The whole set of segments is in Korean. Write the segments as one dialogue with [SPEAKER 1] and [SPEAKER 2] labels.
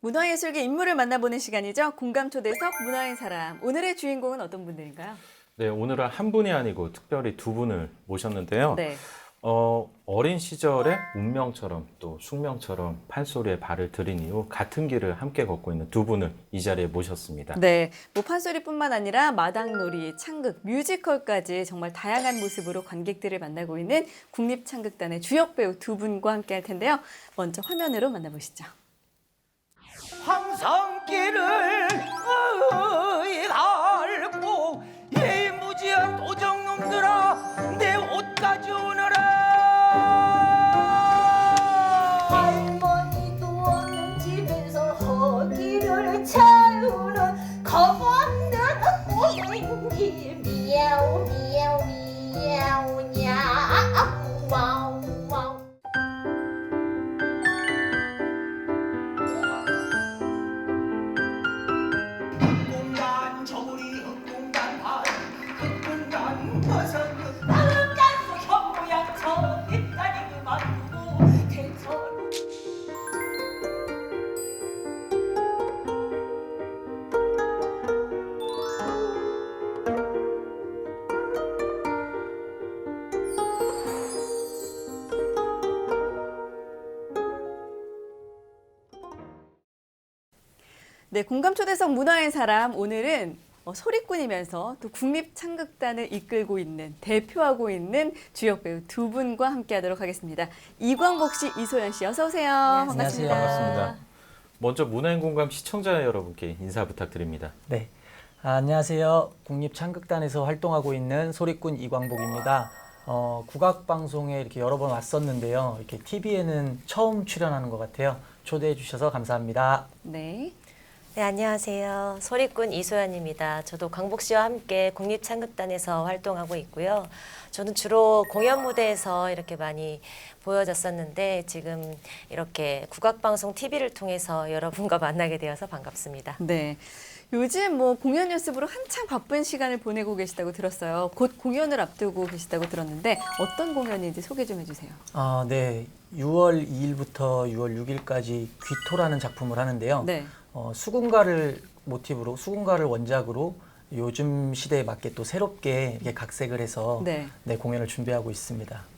[SPEAKER 1] 문화예술계 인물을 만나보는 시간이죠. 공감초대석 문화의 사람. 오늘의 주인공은 어떤 분들인가요?
[SPEAKER 2] 네, 오늘은 한 분이 아니고 특별히 두 분을 모셨는데요.
[SPEAKER 1] 네.
[SPEAKER 2] 어린 시절에 운명처럼 또 숙명처럼 판소리에 발을 들인 이후 같은 길을 함께 걷고 있는 두 분을 이 자리에 모셨습니다.
[SPEAKER 1] 네. 뭐 판소리뿐만 아니라 마당놀이, 창극, 뮤지컬까지 정말 다양한 모습으로 관객들을 만나고 있는 국립창극단의 주역 배우 두 분과 함께 할 텐데요. 먼저 화면으로 만나보시죠.
[SPEAKER 3] 황산길을 닳고 이 무지한 도적놈들아 내 옷 가져오너라.
[SPEAKER 4] 할머니도 없는 집에서 허기를 채우는 겁없는 꼬맹이 미야오 미야오 미야오냐 와우 와우.
[SPEAKER 3] 흑공간 저고리 흑공간 발 흑공간 버섯 흑공간 현모양 저 뒷다리 그만두고 대처로.
[SPEAKER 1] 네, 공감초대석 문화의 사람. 오늘은 소리꾼이면서 또 국립창극단을 이끌고 있는, 대표하고 있는 주역 배우 두 분과 함께 하도록 하겠습니다. 이광복 씨, 이소연 씨, 어서 오세요.
[SPEAKER 5] 안녕하세요.
[SPEAKER 2] 반갑습니다. 먼저 문화인 공감 시청자 여러분께 인사 부탁드립니다.
[SPEAKER 5] 네, 안녕하세요. 국립창극단에서 활동하고 있는 소리꾼 이광복입니다. 국악방송에 이렇게 여러 번 왔었는데요. 이렇게 TV에는 처음 출연하는 것 같아요. 초대해 주셔서 감사합니다.
[SPEAKER 1] 네.
[SPEAKER 6] 네, 안녕하세요. 소리꾼 이소연입니다. 저도 광복 씨와 함께 국립창극단에서 활동하고 있고요. 저는 주로 공연 무대에서 이렇게 많이 보여졌었는데 지금 이렇게 국악방송 TV를 통해서 여러분과 만나게 되어서 반갑습니다.
[SPEAKER 1] 네. 요즘 뭐 공연 연습으로 한창 바쁜 시간을 보내고 계시다고 들었어요. 곧 공연을 앞두고 계시다고 들었는데 어떤 공연인지 소개 좀 해주세요.
[SPEAKER 5] 네, 6월 2일부터 6월 6일까지 귀토라는 작품을 하는데요.
[SPEAKER 1] 네.
[SPEAKER 5] 수군가를 모티브로, 수군가를 원작으로 요즘 시대에 맞게 또 새롭게 이렇게 각색을 해서
[SPEAKER 1] 네.
[SPEAKER 5] 공연을 준비하고 있습니다.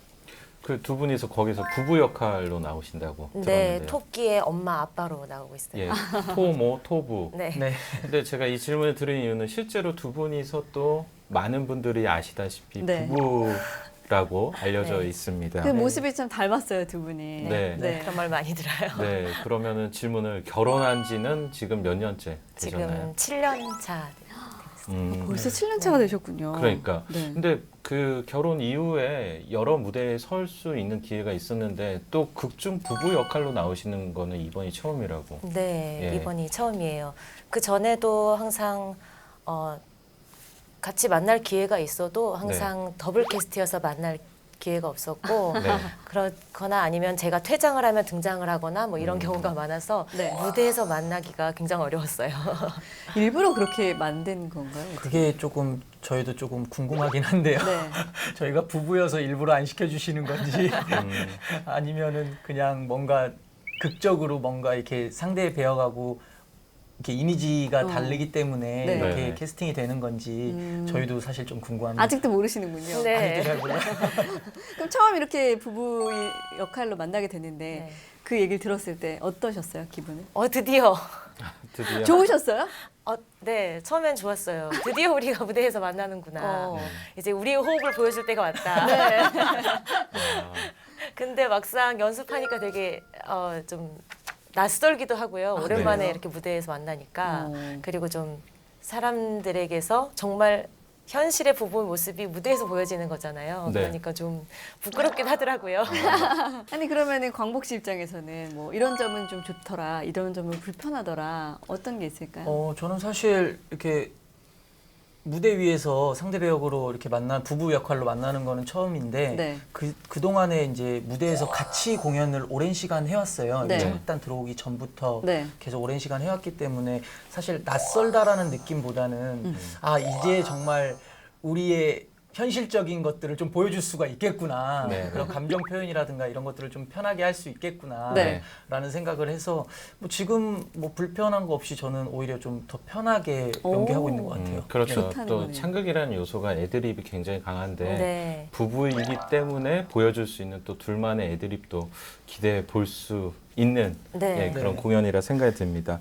[SPEAKER 2] 그 두 분이서 거기서 부부 역할로 나오신다고
[SPEAKER 6] 네,
[SPEAKER 2] 들었는데요.
[SPEAKER 6] 토끼의 엄마 아빠로 나오고 있어요.
[SPEAKER 2] 예, 토모, 토부.
[SPEAKER 6] 네.
[SPEAKER 5] 네.
[SPEAKER 2] 근데 제가 이 질문을 드린 이유는 실제로 두 분이서 또 많은 분들이 아시다시피
[SPEAKER 1] 네.
[SPEAKER 2] 부부라고 알려져
[SPEAKER 6] 네.
[SPEAKER 2] 있습니다.
[SPEAKER 1] 그 모습이 참 닮았어요, 두 분이.
[SPEAKER 2] 네.
[SPEAKER 6] 그런 말 많이 들어요.
[SPEAKER 2] 네, 그러면은 질문을 결혼한 지는 지금 몇 년째 되셨나요?
[SPEAKER 6] 지금 7년 차.
[SPEAKER 1] 벌써 7년 차가 되셨군요.
[SPEAKER 2] 그러니까.
[SPEAKER 1] 네.
[SPEAKER 2] 근데 그 결혼 이후에 여러 무대에 설 수 있는 기회가 있었는데 또 극중 부부 역할로 나오시는 거는 이번이 처음이라고.
[SPEAKER 6] 네,
[SPEAKER 2] 예.
[SPEAKER 6] 이번이 처음이에요. 그 전에도 항상 같이 만날 기회가 있어도 항상 더블 캐스트여서 만날 기회가 없었고
[SPEAKER 2] 네.
[SPEAKER 6] 그렇거나 아니면 제가 퇴장을 하면 등장을 하거나 뭐 이런 경우가 많아서
[SPEAKER 1] 네.
[SPEAKER 6] 무대에서 만나기가 굉장히 어려웠어요.
[SPEAKER 1] 일부러 그렇게 만든 건가요?
[SPEAKER 5] 그게 조금 저희도 조금 궁금하긴 한데요.
[SPEAKER 1] 네.
[SPEAKER 5] 저희가 부부여서 일부러 안 시켜주시는 건지 아니면은 그냥 뭔가 극적으로 뭔가 이렇게 상대에 배워가고 이렇게 이미지가 다르기 때문에
[SPEAKER 1] 네.
[SPEAKER 5] 이렇게
[SPEAKER 2] 네.
[SPEAKER 5] 캐스팅이 되는 건지 저희도 사실 좀 궁금합니다.
[SPEAKER 1] 아직도 모르시는군요.
[SPEAKER 6] 네.
[SPEAKER 5] 잘 몰라요.
[SPEAKER 1] 그럼 처음 이렇게 부부 역할로 만나게 됐는데
[SPEAKER 6] 네.
[SPEAKER 1] 그 얘기를 들었을 때 어떠셨어요, 기분은?
[SPEAKER 6] 드디어.
[SPEAKER 2] 드디어.
[SPEAKER 1] 좋으셨어요?
[SPEAKER 6] 네, 처음엔 좋았어요. 드디어 우리가 무대에서 만나는구나.
[SPEAKER 1] 어.
[SPEAKER 6] 이제 우리의 호흡을 보여줄 때가 왔다.
[SPEAKER 2] 아,
[SPEAKER 6] 근데 막상 연습하니까 되게 좀 낯설기도 하고요. 오랜만에
[SPEAKER 1] 그래요?
[SPEAKER 6] 이렇게 무대에서 만나니까.
[SPEAKER 1] 어.
[SPEAKER 6] 그리고 좀 사람들에게서 정말 현실의 부부 모습이 무대에서 보여지는 거잖아요.
[SPEAKER 2] 네.
[SPEAKER 6] 그러니까 좀 부끄럽긴 하더라고요.
[SPEAKER 1] 아니 그러면은 광복 씨 입장에서는 뭐 이런 점은 좀 좋더라, 이런 점은 불편하더라, 어떤 게 있을까요?
[SPEAKER 5] 저는 사실 이렇게 무대 위에서 상대 배역으로 이렇게 부부 역할로 만나는 거는 처음인데
[SPEAKER 1] 네.
[SPEAKER 5] 그동안에 이제 무대에서 같이 공연을 오랜 시간 해왔어요.
[SPEAKER 1] 네.
[SPEAKER 5] 창극단 들어오기 전부터
[SPEAKER 1] 네.
[SPEAKER 5] 계속 오랜 시간 해왔기 때문에 사실 낯설다라는 느낌보다는 이제 정말 우리의 현실적인 것들을 좀 보여줄 수가 있겠구나.
[SPEAKER 2] 네.
[SPEAKER 5] 그런 감정 표현이라든가 이런 것들을 좀 편하게 할 수 있겠구나.
[SPEAKER 1] 네.
[SPEAKER 5] 라는 생각을 해서 뭐 지금 뭐 불편한 거 없이 저는 오히려 좀 더 편하게 연기하고 있는 것 같아요.
[SPEAKER 2] 그렇죠.
[SPEAKER 1] 좋다는
[SPEAKER 2] 또
[SPEAKER 1] 거네요.
[SPEAKER 2] 창극이라는 요소가 애드립이 굉장히 강한데
[SPEAKER 6] 네.
[SPEAKER 2] 부부이기 때문에 보여줄 수 있는 또 둘만의 애드립도 기대해 볼 수 있는
[SPEAKER 6] 네.
[SPEAKER 2] 예, 그런
[SPEAKER 5] 네.
[SPEAKER 2] 공연이라 생각이 듭니다.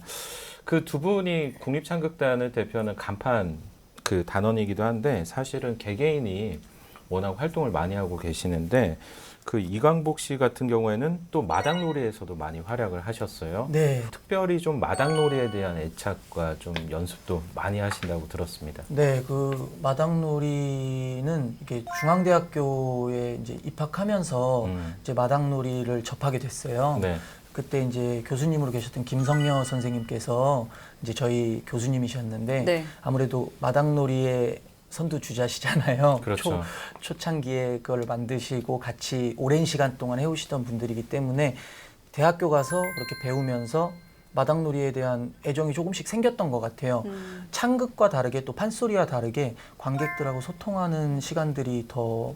[SPEAKER 2] 그 두 분이 국립창극단을 대표하는 간판 그 단원이기도 한데 사실은 개개인이 워낙 활동을 많이 하고 계시는데 그 이광복 씨 같은 경우에는 또 마당놀이에서도 많이 활약을 하셨어요.
[SPEAKER 5] 네.
[SPEAKER 2] 특별히 좀 마당놀이에 대한 애착과 좀 연습도 많이 하신다고 들었습니다.
[SPEAKER 5] 네, 그 마당놀이는 이게 중앙대학교에 이제 입학하면서 이제 마당놀이를 접하게 됐어요.
[SPEAKER 2] 네.
[SPEAKER 5] 그때 이제 교수님으로 계셨던 김성녀 선생님께서 이제 저희 교수님이셨는데
[SPEAKER 1] 네.
[SPEAKER 5] 아무래도 마당놀이의 선두주자시잖아요.
[SPEAKER 2] 그렇죠.
[SPEAKER 5] 초창기에 그걸 만드시고 같이 오랜 시간 동안 해오시던 분들이기 때문에 대학교 가서 그렇게 배우면서 마당놀이에 대한 애정이 조금씩 생겼던 것 같아요. 창극과 다르게 또 판소리와 다르게 관객들하고 소통하는 시간들이 더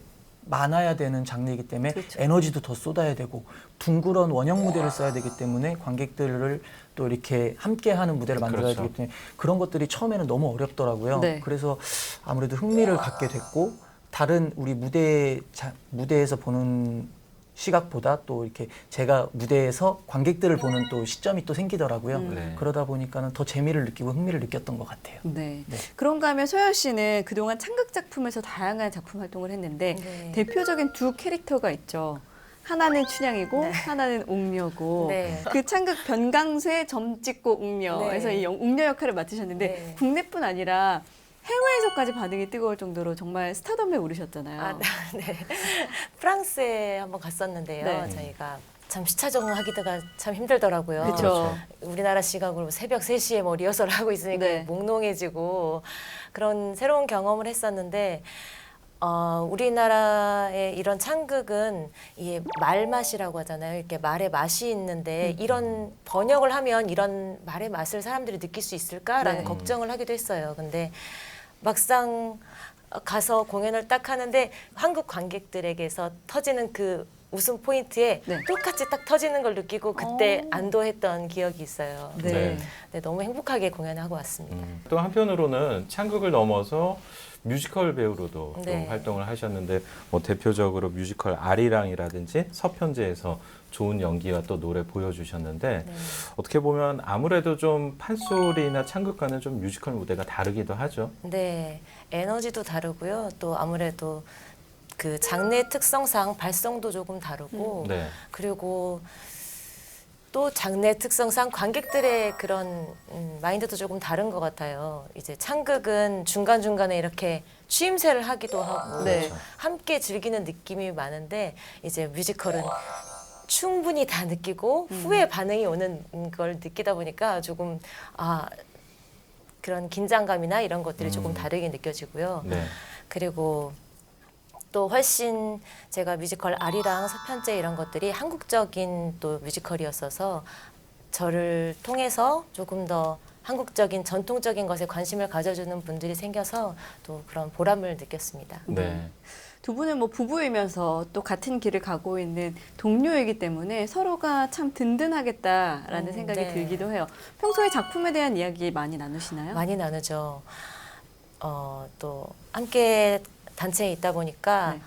[SPEAKER 5] 많아야 되는 장르이기 때문에
[SPEAKER 1] 그렇죠.
[SPEAKER 5] 에너지도 더 쏟아야 되고 둥그런 원형 무대를 써야 되기 때문에 관객들을 또 이렇게 함께하는 무대를 만들어야
[SPEAKER 2] 그렇죠.
[SPEAKER 5] 되기 때문에 그런 것들이 처음에는 너무 어렵더라고요.
[SPEAKER 1] 네.
[SPEAKER 5] 그래서 아무래도 흥미를 갖게 됐고 다른 우리 무대에서 보는 시각보다 또 이렇게 제가 무대에서 관객들을 보는 또 시점이 또 생기더라고요.
[SPEAKER 2] 네.
[SPEAKER 5] 그러다 보니까는 더 재미를 느끼고 흥미를 느꼈던 것 같아요.
[SPEAKER 1] 네.
[SPEAKER 5] 네.
[SPEAKER 1] 그런가 하면 소연 씨는 그동안 창극 작품에서 다양한 작품 활동을 했는데
[SPEAKER 6] 네.
[SPEAKER 1] 대표적인 두 캐릭터가 있죠. 하나는 춘향이고
[SPEAKER 6] 네.
[SPEAKER 1] 하나는 옥녀고
[SPEAKER 6] 네.
[SPEAKER 1] 그 창극 변강쇠 점 찍고 옥녀에서
[SPEAKER 6] 네.
[SPEAKER 1] 이 옥녀 역할을 맡으셨는데
[SPEAKER 6] 네.
[SPEAKER 1] 국내뿐 아니라 해외에서까지 반응이 뜨거울 정도로 정말 스타덤에 오르셨잖아요.
[SPEAKER 6] 아, 네. 프랑스에 한번 갔었는데요.
[SPEAKER 1] 네.
[SPEAKER 6] 저희가 참 시차 적응하기가 참 힘들더라고요.
[SPEAKER 1] 그렇죠.
[SPEAKER 6] 우리나라 시각으로 새벽 3시에 뭐 리허설을 하고 있으니까
[SPEAKER 1] 네.
[SPEAKER 6] 몽롱해지고 그런 새로운 경험을 했었는데 우리나라의 이런 창극은 이 말맛이라고 하잖아요. 이렇게 말의 맛이 있는데 이런 번역을 하면 이런 말의 맛을 사람들이 느낄 수 있을까라는
[SPEAKER 1] 네.
[SPEAKER 6] 걱정을 하기도 했어요. 근데 막상 가서 공연을 딱 하는데 한국 관객들에게서 터지는 그 웃음 포인트에
[SPEAKER 1] 네.
[SPEAKER 6] 똑같이 딱 터지는 걸 느끼고 그때
[SPEAKER 1] 오.
[SPEAKER 6] 안도했던 기억이 있어요.
[SPEAKER 1] 네.
[SPEAKER 2] 네.
[SPEAKER 6] 네, 너무 행복하게 공연하고 왔습니다.
[SPEAKER 2] 또 한편으로는 창극을 넘어서 뮤지컬 배우로도
[SPEAKER 6] 네.
[SPEAKER 2] 좀 활동을 하셨는데 뭐 대표적으로 뮤지컬 아리랑이라든지 서편제에서 좋은 연기와 또 노래 보여주셨는데
[SPEAKER 6] 네.
[SPEAKER 2] 어떻게 보면 아무래도 좀 판소리나 창극과는 좀 뮤지컬 무대가 다르기도 하죠.
[SPEAKER 6] 네, 에너지도 다르고요. 또 아무래도 그 장르의 특성상 발성도 조금 다르고
[SPEAKER 2] 네.
[SPEAKER 6] 그리고 또 장르의 특성상 관객들의 그런 마인드도 조금 다른 것 같아요. 이제 창극은 중간중간에 이렇게 추임새를 하기도 하고
[SPEAKER 1] 네.
[SPEAKER 6] 함께 즐기는 느낌이 많은데 이제 뮤지컬은 충분히 다 느끼고 후에 반응이 오는 걸 느끼다 보니까 조금 그런 긴장감이나 이런 것들이 조금 다르게 느껴지고요.
[SPEAKER 2] 네.
[SPEAKER 6] 그리고 또 훨씬 제가 뮤지컬 아리랑 서편제 이런 것들이 한국적인 또 뮤지컬이었어서 저를 통해서 조금 더 한국적인 전통적인 것에 관심을 가져주는 분들이 생겨서 또 그런 보람을 느꼈습니다.
[SPEAKER 2] 네.
[SPEAKER 1] 두 분은 뭐 부부이면서 또 같은 길을 가고 있는 동료이기 때문에 서로가 참 든든하겠다라는 생각이
[SPEAKER 6] 네.
[SPEAKER 1] 들기도 해요. 평소에 작품에 대한 이야기 많이 나누시나요?
[SPEAKER 6] 많이 나누죠. 또 함께 단체에 있다 보니까
[SPEAKER 1] 네.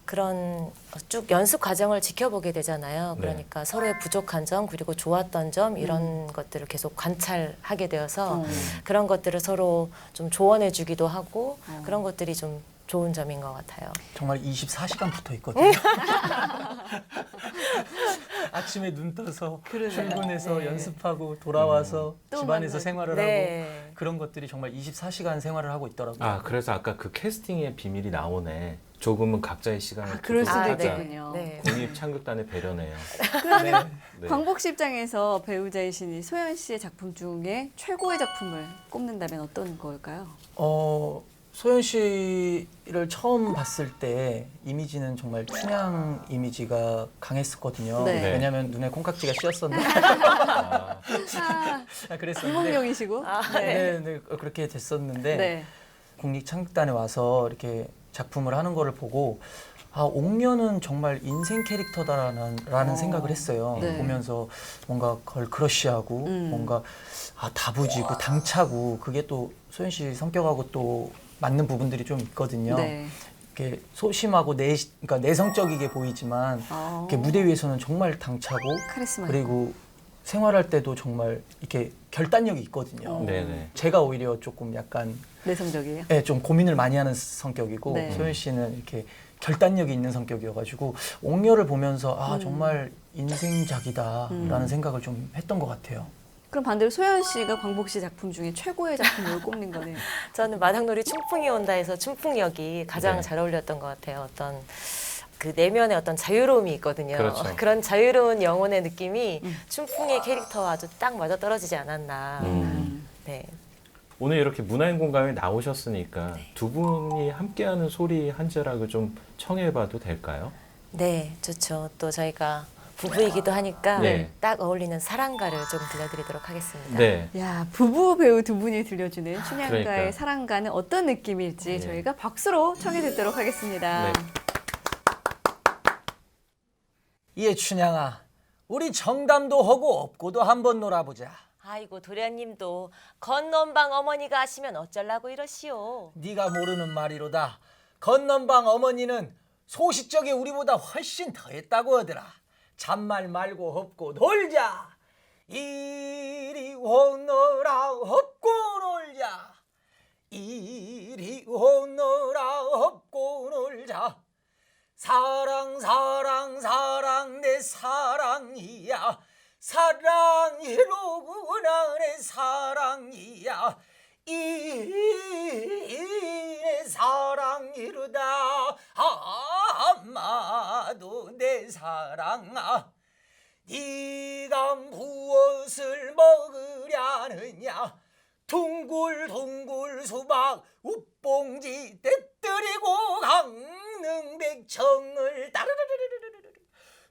[SPEAKER 6] 그런 쭉 연습 과정을 지켜보게 되잖아요.
[SPEAKER 2] 네.
[SPEAKER 6] 그러니까 서로의 부족한 점 그리고 좋았던 점 이런 것들을 계속 관찰하게 되어서 그런 것들을 서로 좀 조언해 주기도 하고 그런 것들이 좀 좋은 점인 것 같아요.
[SPEAKER 5] 정말 24시간 붙어 있거든요. 아침에 눈 떠서 출근해서
[SPEAKER 6] 네.
[SPEAKER 5] 연습하고 돌아와서
[SPEAKER 1] 또
[SPEAKER 5] 집안에서
[SPEAKER 1] 만나고.
[SPEAKER 5] 생활을
[SPEAKER 6] 네.
[SPEAKER 5] 하고 그런 것들이 정말 24시간 생활을 하고 있더라고요.
[SPEAKER 2] 아, 그래서 아까 그 캐스팅의 비밀이 나오네. 조금은 각자의 시간을
[SPEAKER 1] 그럴
[SPEAKER 2] 두고
[SPEAKER 1] 수도
[SPEAKER 2] 하자.
[SPEAKER 1] 있겠군요.
[SPEAKER 6] 네.
[SPEAKER 2] 국립 창극단의 배려네요.
[SPEAKER 5] 네.
[SPEAKER 2] 네.
[SPEAKER 1] 광복 씨 입장에서 배우자이신 이 소연 씨의 작품 중에 최고의 작품을 꼽는다면 어떤 걸까요?
[SPEAKER 5] 소연 씨를 처음 봤을 때 이미지는 정말 춘향 이미지가 강했었거든요.
[SPEAKER 1] 네.
[SPEAKER 5] 왜냐하면 눈에 콩깍지가 씌었었는데
[SPEAKER 2] 아,
[SPEAKER 5] 그랬었는데
[SPEAKER 1] 이몽룡이시고.
[SPEAKER 5] 네, 그렇게 됐었는데
[SPEAKER 1] 네.
[SPEAKER 5] 국립창극단에 와서 이렇게 작품을 하는 거를 보고 아, 옥녀는 정말 인생 캐릭터다라는 생각을 했어요.
[SPEAKER 1] 네.
[SPEAKER 5] 보면서 뭔가 걸크러쉬하고 뭔가 다부지고 당차고 그게 또 소연 씨 성격하고 또 맞는 부분들이 좀 있거든요.
[SPEAKER 1] 네.
[SPEAKER 5] 이렇게 소심하고 그러니까 내성적이게 보이지만 이렇게 무대 위에서는 정말 당차고
[SPEAKER 1] 카리스마.
[SPEAKER 5] 그리고 생활할 때도 정말 이렇게 결단력이 있거든요.
[SPEAKER 2] 네네.
[SPEAKER 5] 제가 오히려 조금 약간
[SPEAKER 1] 내성적이에요.
[SPEAKER 5] 네, 좀 고민을 많이 하는 성격이고
[SPEAKER 1] 네.
[SPEAKER 5] 소연 씨는 이렇게 결단력이 있는 성격이어가지고 옥녀를 보면서 정말 인생작이다라는 생각을 좀 했던 것 같아요.
[SPEAKER 1] 그럼 반대로 소연 씨가 광복 씨 작품 중에 최고의 작품으로 꼽는 거네요.
[SPEAKER 6] 저는 마당놀이 춘풍이 온다에서 춘풍역이 가장
[SPEAKER 2] 네.
[SPEAKER 6] 잘 어울렸던 것 같아요. 어떤 그 내면의 어떤 자유로움이 있거든요.
[SPEAKER 2] 그렇죠.
[SPEAKER 6] 그런 자유로운 영혼의 느낌이 춘풍의 캐릭터와 아주 딱 맞아 떨어지지 않았나. 네.
[SPEAKER 2] 오늘 이렇게 문화인 공감에 나오셨으니까 두 분이 함께하는 소리 한 절락을 좀 청해봐도 될까요?
[SPEAKER 6] 네, 좋죠. 또 저희가 부부이기도 하니까
[SPEAKER 2] 네.
[SPEAKER 6] 딱 어울리는 사랑가를 좀 들려드리도록 하겠습니다.
[SPEAKER 2] 네.
[SPEAKER 1] 야, 부부 배우 두 분이 들려주는 춘향가의
[SPEAKER 2] 그러니까요.
[SPEAKER 1] 사랑가는 어떤 느낌일지
[SPEAKER 2] 네.
[SPEAKER 1] 저희가 박수로 청해 듣도록 하겠습니다.
[SPEAKER 2] 네.
[SPEAKER 5] 이에 춘향아, 우리 정담도 하고 업고도 한번 놀아보자.
[SPEAKER 6] 아이고 도련님도 건넌방 어머니가 하시면 어쩌려고 이러시오.
[SPEAKER 5] 네가 모르는 말이로다. 건넌방 어머니는 소시적에 우리보다 훨씬 더 했다고 하더라. 잔말 말고 업고 놀자. 이리 오너라 업고 놀자. 이리 오너라 업고 놀자. 사랑 사랑 사랑 내 사랑이야. 사랑이로구나 내 사랑이야. 내 사랑이로다. 아마도 내 사랑아. 네가 무엇을 먹으려느냐. 둥글둥글 수박 웃봉지 떼뜨리고 강릉백청을 따르르르르르르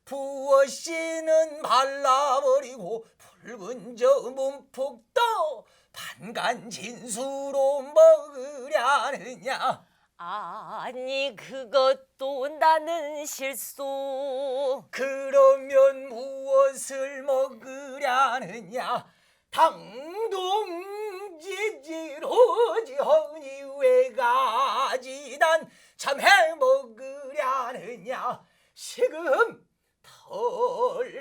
[SPEAKER 5] 부어씨는 발라버리고 붉은 저 문풍도 반간진수로 먹으려느냐.
[SPEAKER 6] 아니 그것도 나는 실소.
[SPEAKER 5] 그러면 무엇을 먹으려느냐. 당동지지로지 허니 외가지단 참해 먹으려느냐. 시금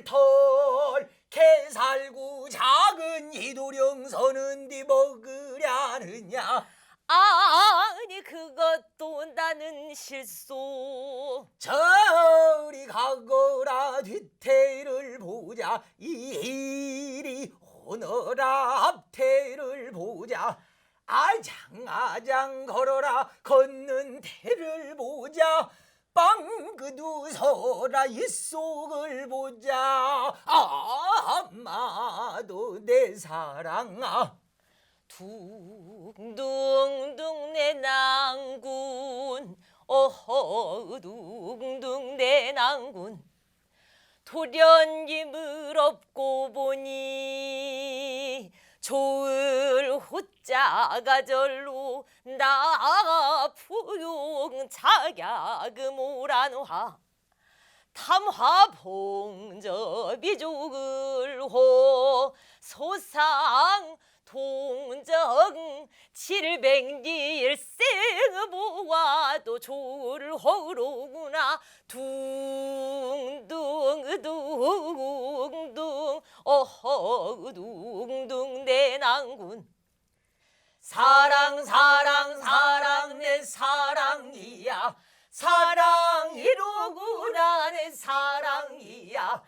[SPEAKER 5] 털털 개살구 작은 이도령 서는 뒤 먹으려느냐.
[SPEAKER 6] 아니 그것도 나는 실소.
[SPEAKER 5] 저리 가거라 뒤태를 보자. 이리 오너라 앞태를 보자. 아장아장 걸어라 걷는 태를 보자. 빵그두 서라 이 속을 보자. 아마도 내 사랑아.
[SPEAKER 6] 둥둥둥 내 낭군 어허 둥둥 내 낭군 도련님을 업고 보니 좋을 호자가 절로 나 푸용 자야금오란화 탐화봉접이 조글호 소상 동정 700일생 보아도 졸호로구나 둥둥둥둥 어허 둥둥 내 낭군
[SPEAKER 5] 사랑 사랑 사랑 내 사랑이야. 사랑이로구나 내 사랑이야.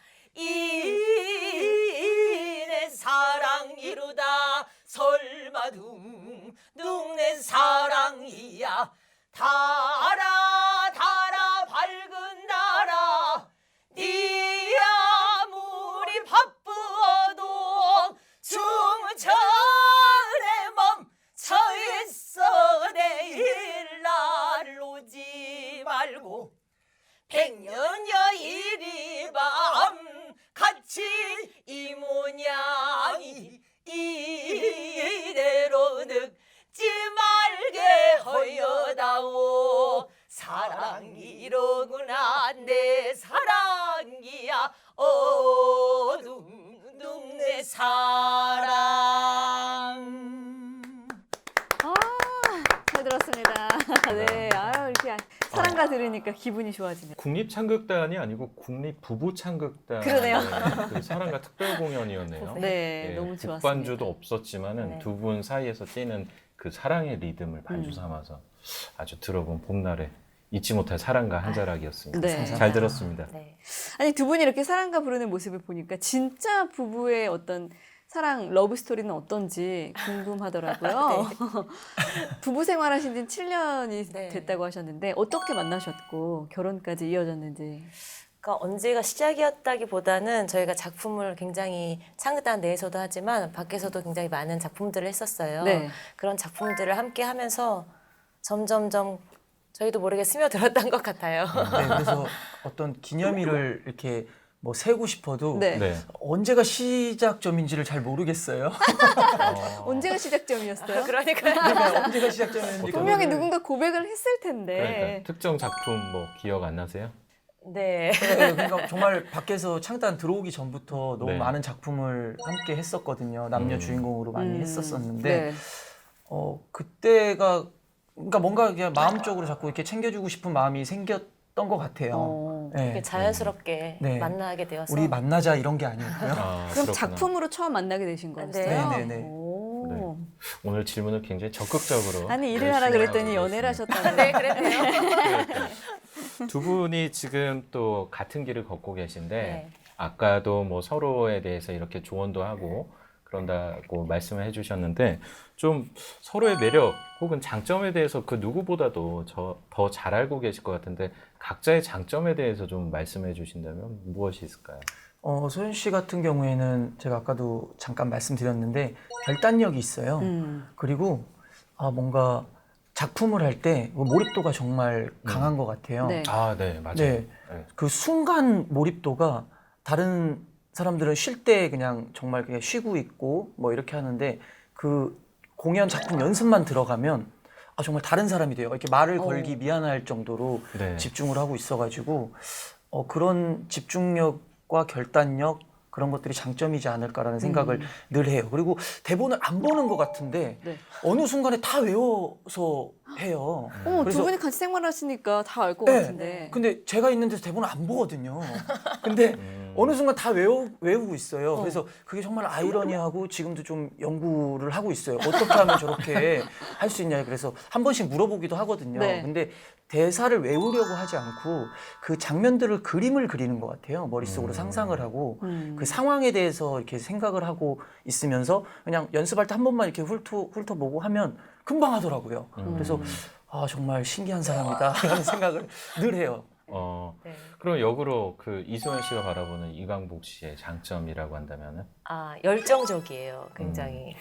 [SPEAKER 5] 내 사랑이로다. 설마 둥둥 내 사랑이야. 달아 달아 밝은 달아. 네 아무리 바쁘어도 중천에 멈춰있어. 내일 날 오지 말고 백년여 이리 밤 같이 이 모양이 이대로 늙지 말게 허여다오.
[SPEAKER 6] 둥둥 사랑.
[SPEAKER 1] 잘 들었습니다. 네, 아유 이렇게 사랑가 들으니까 기분이 좋아지네요.
[SPEAKER 2] 국립창극단이 아니고 국립부부창극단.
[SPEAKER 1] 그러네요.
[SPEAKER 2] 그 사랑가 특별 공연이었네요.
[SPEAKER 1] 네, 너무 좋았습니다.
[SPEAKER 2] 국반주도 없었지만은
[SPEAKER 6] 네.
[SPEAKER 2] 두 분 사이에서 뛰는 그 사랑의 리듬을 반주 삼아서 아주 들어본 봄날에 잊지 못할 사랑가 한 자락이었습니다.
[SPEAKER 1] 네.
[SPEAKER 2] 잘 들었습니다.
[SPEAKER 6] 네.
[SPEAKER 1] 아니 두 분이 이렇게 사랑가 부르는 모습을 보니까 진짜 부부의 어떤 사랑 러브 스토리는 어떤지 궁금하더라고요. 부부 생활하신 지 7년이
[SPEAKER 6] 네.
[SPEAKER 1] 됐다고 하셨는데 어떻게 만나셨고 결혼까지 이어졌는지.
[SPEAKER 6] 그러니까 언제가 시작이었다기보다는 저희가 작품을 굉장히 창극단 내에서도 하지만 밖에서도 굉장히 많은 작품들을 했었어요.
[SPEAKER 1] 네.
[SPEAKER 6] 그런 작품들을 함께 하면서 점점점 저희도 모르게 스며들었던 것 같아요.
[SPEAKER 5] 네, 그래서 어떤 기념일을 이렇게 뭐 세고 싶어도
[SPEAKER 1] 네.
[SPEAKER 2] 네.
[SPEAKER 5] 언제가 시작점인지를 잘 모르겠어요.
[SPEAKER 1] 언제가 시작점이었어요?
[SPEAKER 6] 그러니까요.
[SPEAKER 5] 그러니까 언제가 시작점이었는지
[SPEAKER 1] 분명히
[SPEAKER 5] 그거를-
[SPEAKER 1] 누군가 고백을 했을 텐데.
[SPEAKER 2] 그러니까 특정 작품 뭐 기억 안 나세요?
[SPEAKER 6] 네.
[SPEAKER 5] 네, 그러니까 정말 밖에서 창단 들어오기 전부터 너무
[SPEAKER 2] 네.
[SPEAKER 5] 많은 작품을 함께 했었거든요. 남녀 주인공으로 많이 했었었는데
[SPEAKER 1] 네.
[SPEAKER 5] 그때가 그러니까 뭔가 그냥 마음적으로 자꾸 이렇게 챙겨주고 싶은 마음이 생겼던 것 같아요. 네.
[SPEAKER 6] 이렇게 자연스럽게
[SPEAKER 5] 네.
[SPEAKER 6] 만나게 되어서
[SPEAKER 5] 우리 만나자 이런 게 아니었고요.
[SPEAKER 2] 아,
[SPEAKER 1] 그럼
[SPEAKER 2] 그렇구나.
[SPEAKER 1] 작품으로 처음 만나게 되신 거였어요?
[SPEAKER 6] 네.
[SPEAKER 5] 네네네.
[SPEAKER 1] 오.
[SPEAKER 2] 네. 오늘 질문을 굉장히 적극적으로
[SPEAKER 1] 아니 일을 하라
[SPEAKER 2] 열심히
[SPEAKER 1] 그랬더니
[SPEAKER 2] 하고
[SPEAKER 1] 연애를
[SPEAKER 2] 계십니다.
[SPEAKER 1] 하셨다고.
[SPEAKER 6] 네, 그랬네요.
[SPEAKER 2] 두 분이 지금 또 같은 길을 걷고 계신데
[SPEAKER 6] 네.
[SPEAKER 2] 아까도 뭐 서로에 대해서 이렇게 조언도 하고 그런다고 말씀을 해주셨는데 좀 서로의 매력 혹은 장점에 대해서 그 누구보다도 더 잘 알고 계실 것 같은데 각자의 장점에 대해서 좀 말씀해 주신다면 무엇이 있을까요?
[SPEAKER 5] 소연 씨 같은 경우에는 제가 아까도 잠깐 말씀드렸는데 결단력이 있어요. 그리고 뭔가 작품을 할 때 몰입도가 정말 강한 것 같아요.
[SPEAKER 1] 네.
[SPEAKER 2] 아, 네, 맞아요.
[SPEAKER 5] 네.
[SPEAKER 2] 네.
[SPEAKER 5] 그 순간 몰입도가 다른 사람들은 쉴 때 그냥 정말 그냥 쉬고 있고 뭐 이렇게 하는데 그 공연 작품 연습만 들어가면 정말 다른 사람이 돼요. 이렇게 말을 걸기 미안할 정도로
[SPEAKER 2] 네.
[SPEAKER 5] 집중을 하고 있어가지고 그런 집중력과 결단력 그런 것들이 장점이지 않을까라는 생각을 늘 해요. 그리고 대본을 안 보는 것 같은데
[SPEAKER 1] 네.
[SPEAKER 5] 어느 순간에 다 외워서 해요.
[SPEAKER 1] 어머, 두
[SPEAKER 5] 그래서
[SPEAKER 1] 분이 같이 생활하시니까 다 알 것
[SPEAKER 5] 네.
[SPEAKER 1] 같은데.
[SPEAKER 5] 근데 제가 있는 데서 대본을 안 보거든요. 근데 어느 순간 다 외우고 있어요. 그래서 그게 정말 아이러니하고 지금도 좀 연구를 하고 있어요. 어떻게 하면 저렇게 할 수 있냐. 그래서 한 번씩 물어보기도 하거든요.
[SPEAKER 1] 네.
[SPEAKER 5] 근데 대사를 외우려고 하지 않고 그 장면들을 그림을 그리는 것 같아요. 머릿속으로 상상을 하고 그 상황에 대해서 이렇게 생각을 하고 있으면서 그냥 연습할 때 한 번만 이렇게 훑어보고 하면 금방 하더라고요. 그래서 정말 신기한 사람이다 이런 생각을 늘 해요.
[SPEAKER 6] 네.
[SPEAKER 2] 그럼 역으로 그 이소연 씨가 바라보는 이광복 씨의 장점이라고 한다면은?
[SPEAKER 6] 열정적이에요. 굉장히.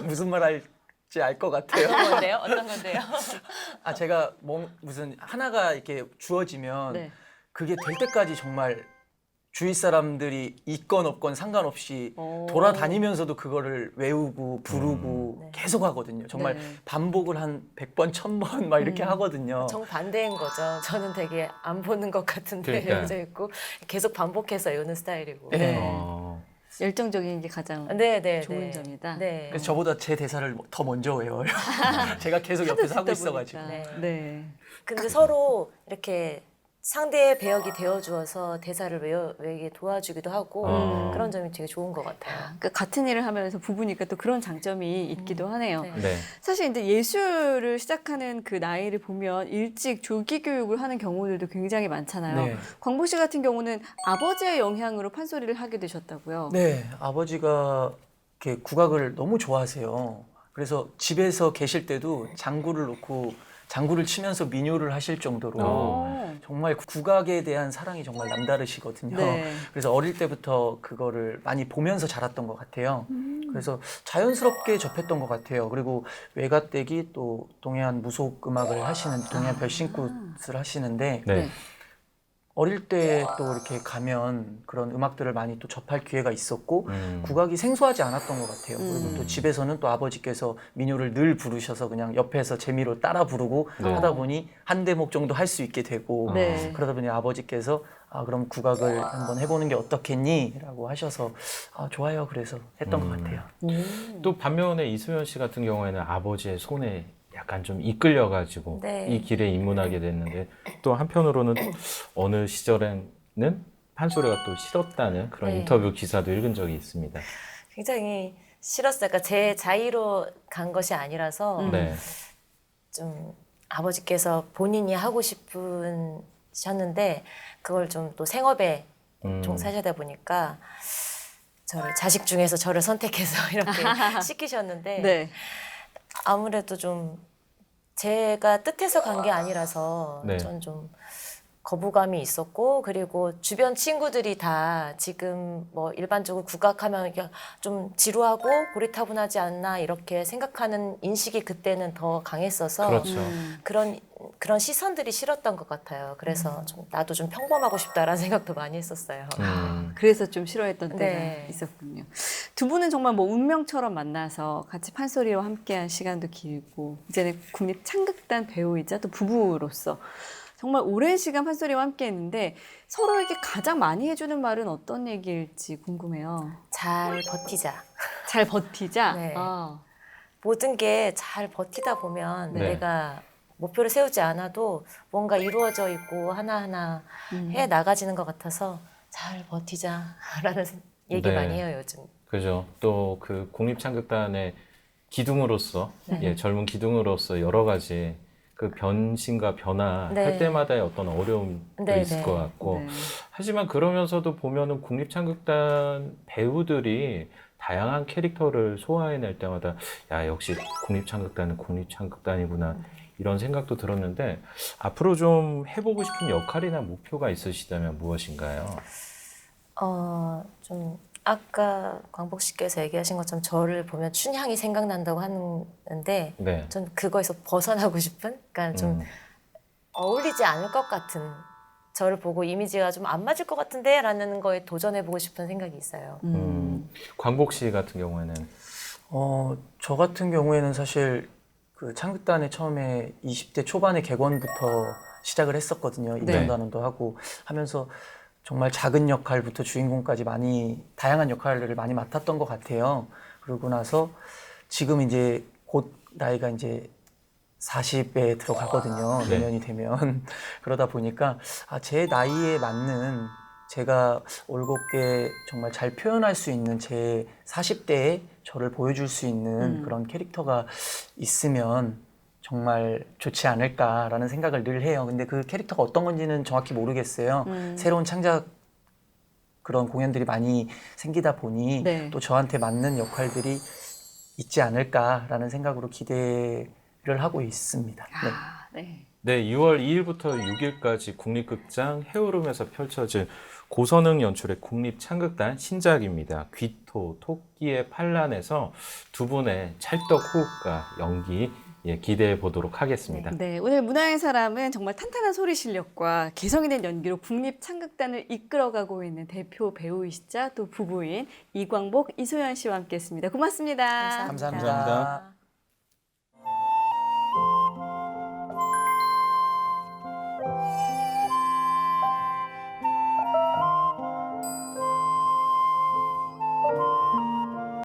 [SPEAKER 5] 무슨 말 할지 알 것 같아요.
[SPEAKER 6] 어떤 건데요? 어떤 건데요?
[SPEAKER 5] 제가 무슨 하나가 이렇게 주어지면
[SPEAKER 1] 네.
[SPEAKER 5] 그게 될 때까지 정말 주위 사람들이 있건 없건 상관없이
[SPEAKER 1] 오.
[SPEAKER 5] 돌아다니면서도 그거를 외우고 부르고
[SPEAKER 6] 네.
[SPEAKER 5] 계속 하거든요. 정말
[SPEAKER 1] 네.
[SPEAKER 5] 반복을 한 100번, 1000번 막 이렇게 하거든요.
[SPEAKER 6] 정반대인 거죠. 저는 되게 안 보는 것 같은데
[SPEAKER 2] 그러니까.
[SPEAKER 6] 외워져 있고 계속 반복해서 외우는 스타일이고.
[SPEAKER 5] 네.
[SPEAKER 1] 열정적인 게 가장
[SPEAKER 6] 네.
[SPEAKER 1] 좋은 점이다.
[SPEAKER 6] 네.
[SPEAKER 5] 그래서 저보다 제 대사를 더 먼저 외워요. 제가 계속 옆에서 하고
[SPEAKER 1] 듣다
[SPEAKER 5] 있어가지고.
[SPEAKER 1] 보니까.
[SPEAKER 6] 네.
[SPEAKER 1] 네.
[SPEAKER 6] 근데 서로 이렇게 상대의 배역이 되어주어서 대사를 외우게 도와주기도 하고 그런 점이 되게 좋은 것 같아요.
[SPEAKER 1] 그러니까 같은 일을 하면서 부부니까 또 그런 장점이 있기도 하네요.
[SPEAKER 6] 네.
[SPEAKER 2] 네.
[SPEAKER 1] 사실 이제 예술을 시작하는 그 나이를 보면 일찍 조기 교육을 하는 경우들도 굉장히 많잖아요.
[SPEAKER 5] 네.
[SPEAKER 1] 광복 씨 같은 경우는 아버지의 영향으로 판소리를 하게 되셨다고요.
[SPEAKER 5] 네, 아버지가 이렇게 국악을 너무 좋아하세요. 그래서 집에서 계실 때도 장구를 놓고 장구를 치면서 민요를 하실 정도로 정말 국악에 대한 사랑이 정말 남다르시거든요.
[SPEAKER 1] 네.
[SPEAKER 5] 그래서 어릴 때부터 그거를 많이 보면서 자랐던 것 같아요. 그래서 자연스럽게 접했던 것 같아요. 그리고 외가댁이 또 동해안 무속 음악을 하시는 동해안 별신굿을 하시는데
[SPEAKER 2] 네.
[SPEAKER 1] 네.
[SPEAKER 5] 어릴 때 또 이렇게 가면 그런 음악들을 많이 또 접할 기회가 있었고
[SPEAKER 2] 음.
[SPEAKER 5] 국악이 생소하지 않았던 것 같아요. 그리고 또
[SPEAKER 1] 음.
[SPEAKER 5] 집에서는 또 아버지께서 민요를 늘 부르셔서 그냥 옆에서 재미로 따라 부르고
[SPEAKER 2] 네.
[SPEAKER 5] 하다 보니 한 대목 정도 할 수 있게 되고
[SPEAKER 1] 네.
[SPEAKER 5] 그러다 보니 아버지께서 그럼 국악을 한번 해보는 게 어떻겠니? 라고 하셔서 좋아요. 그래서 했던 것 같아요.
[SPEAKER 2] 또 반면에 이소연 씨 같은 경우에는 아버지의 손에 약간 좀 이끌려가지고
[SPEAKER 6] 네.
[SPEAKER 2] 이 길에 입문하게 됐는데 또 한편으로는 어느 시절에는 판소리가 또 싫었다는 그런
[SPEAKER 6] 네.
[SPEAKER 2] 인터뷰 기사도 읽은 적이 있습니다.
[SPEAKER 6] 굉장히 싫었어요. 그러니까 제 자의로 간 것이 아니라서
[SPEAKER 2] 네.
[SPEAKER 6] 좀 아버지께서 본인이 하고 싶으셨는데 그걸 좀 또 생업에 종사하시다 보니까 저를 자식 중에서 저를 선택해서 이렇게 시키셨는데
[SPEAKER 1] 네.
[SPEAKER 6] 아무래도 좀 제가 뜻해서 간 게 아니라서
[SPEAKER 2] 네.
[SPEAKER 6] 전 좀 거부감이 있었고 그리고 주변 친구들이 다 지금 뭐 일반적으로 국악하면 이게 좀 지루하고 고리타분하지 않나 이렇게 생각하는 인식이 그때는 더 강했어서
[SPEAKER 2] 그렇죠.
[SPEAKER 6] 그런 시선들이 싫었던 것 같아요. 그래서 좀 나도 좀 평범하고 싶다라는 생각도 많이 했었어요.
[SPEAKER 1] 그래서 좀 싫어했던 때가
[SPEAKER 6] 네.
[SPEAKER 1] 있었군요. 두 분은 정말 뭐 운명처럼 만나서 같이 판소리와 함께한 시간도 길고 이제는 국립창극단 배우이자 또 부부로서 정말 오랜 시간 판소리와 함께했는데 서로에게 가장 많이 해주는 말은 어떤 얘기일지 궁금해요.
[SPEAKER 6] 잘 버티자.
[SPEAKER 1] 잘 버티자.
[SPEAKER 6] 네.
[SPEAKER 1] 아,
[SPEAKER 6] 모든 게 잘 버티다 보면
[SPEAKER 2] 네.
[SPEAKER 6] 내가 목표를 세우지 않아도 뭔가 이루어져 있고 하나하나 해 나가지는 것 같아서 잘 버티자라는 얘기
[SPEAKER 2] 네.
[SPEAKER 6] 많이 해요 요즘.
[SPEAKER 2] 그죠. 또 그 국립창극단의 기둥으로서 예, 젊은 기둥으로서 여러 가지 그 변신과 변화할
[SPEAKER 6] 네.
[SPEAKER 2] 때마다의 어떤 어려움도
[SPEAKER 6] 네,
[SPEAKER 2] 있을
[SPEAKER 6] 네.
[SPEAKER 2] 것 같고
[SPEAKER 1] 네.
[SPEAKER 2] 하지만 그러면서도 보면은 국립창극단 배우들이 다양한 캐릭터를 소화해낼 때마다 야 역시 국립창극단은 국립창극단이구나 이런 생각도 들었는데 앞으로 좀 해보고 싶은 역할이나 목표가 있으시다면 무엇인가요?
[SPEAKER 6] 좀 아까 광복 씨께서 얘기하신 것처럼 저를 보면 춘향이 생각난다고 하는데
[SPEAKER 2] 네.
[SPEAKER 6] 전 그거에서 벗어나고 싶은, 그러니까 좀 어울리지 않을 것 같은 저를 보고 이미지가 좀 안 맞을 것 같은데라는 거에 도전해보고 싶은 생각이 있어요.
[SPEAKER 2] 광복 씨 같은 경우에는
[SPEAKER 5] 저 같은 경우에는 사실 그 창극단에 처음에 20대 초반의 객원부터 시작을 했었거든요. 입문단원도 하고 하면서 정말 작은 역할부터 주인공까지 다양한 역할을 많이 맡았던 것 같아요. 그러고 나서 지금 이제 곧 나이가 이제 40에 들어가거든요.
[SPEAKER 2] 네.
[SPEAKER 5] 내년이 되면. 그러다 보니까 제 나이에 맞는 제가 올곧게 정말 잘 표현할 수 있는 제 40대에 저를 보여줄 수 있는 그런 캐릭터가 있으면 정말 좋지 않을까라는 생각을 늘 해요. 근데 그 캐릭터가 어떤 건지는 정확히 모르겠어요. 새로운 창작 그런 공연들이 많이 생기다 보니
[SPEAKER 1] 네.
[SPEAKER 5] 또 저한테 맞는 역할들이 있지 않을까라는 생각으로 기대를 하고 있습니다. 네.
[SPEAKER 1] 아, 네.
[SPEAKER 2] 네, 2월 2일부터 6일까지 국립극장 해오름에서 펼쳐질 고선흥 연출의 국립창극단 신작입니다. 귀토, 토끼의 반란에서 두 분의 찰떡 호흡과 연기 기대해 보도록 하겠습니다.
[SPEAKER 1] 네, 오늘 문화의 사람은 정말 탄탄한 소리 실력과 개성 있는 연기로 국립창극단을 이끌어가고 있는 대표 배우이시자 또 부부인 이광복, 이소연 씨와 함께했습니다. 고맙습니다.
[SPEAKER 5] 감사합니다.
[SPEAKER 2] 감사합니다.